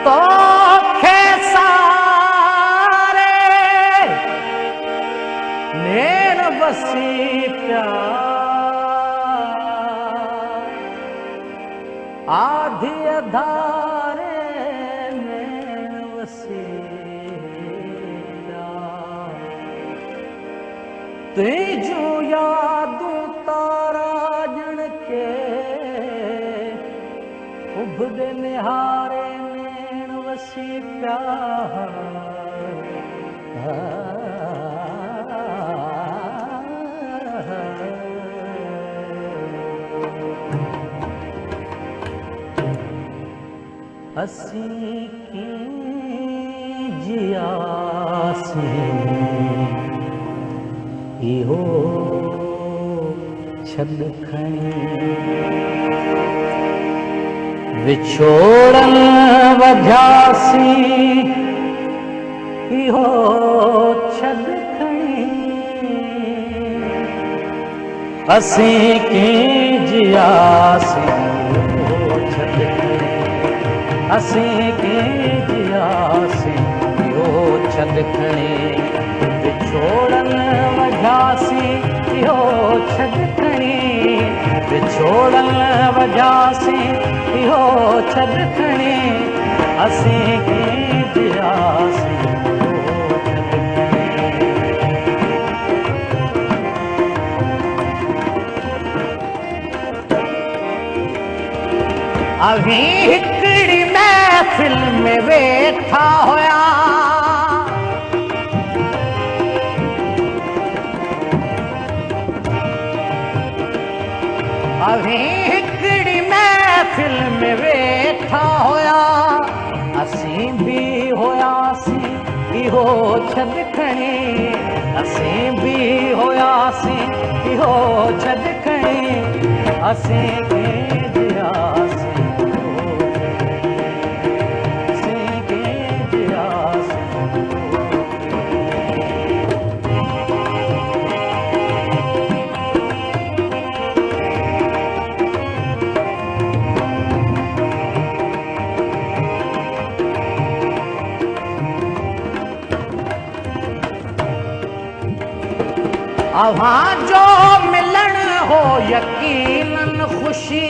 तो खेसारे नैन बसी प्यार आधी अधारे नैन बसी तुझू यादू तारा जन के उभद निहारे नैन वसी प्यार असी की जियासी इहो छद खणी विछोड़न वध्यासी इहो छद खणी असी की जियासी इहो छद खणी असी की जियासी इहो छद खणी विछोड़न वध्यासी इहो छद खणी विछोड़न वध्यासी इहो छद खणी असी की जियासी अभी हिकड़ी महफिल में वेठा होया अभी हिकड़ी महफिल में वेठा होया असी भी होयासी इहो छद खणी असी भी होयासी इहो छद खणी असी की जियासी अवां जो मिलन हो यकीनन खुशी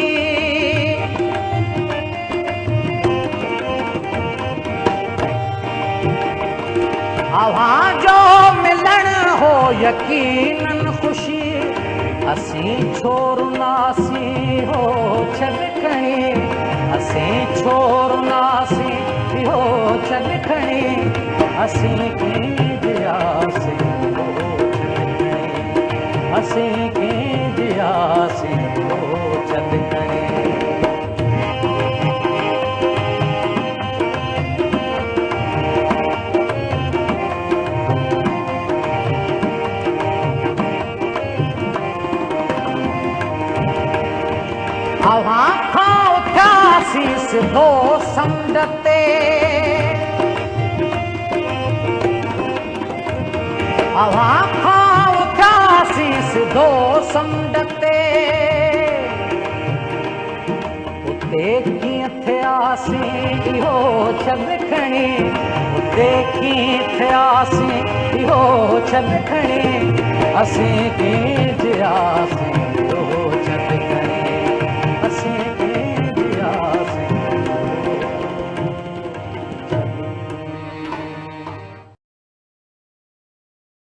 अवां जो मिलन हो यकीनन खुशी असी छोड़नासी हो छद खणी असी छोड़नासी हो छद खणी असी की जियासी असी की जियासी हो छद खणी अवां खां उथियासी सिधो समुंड ते अवां खां उथियासी सिधो समुंड ते उते कीअं थियासी इहो छद खणी उते कीअं थियासी इहो छद खणी असी की जियासी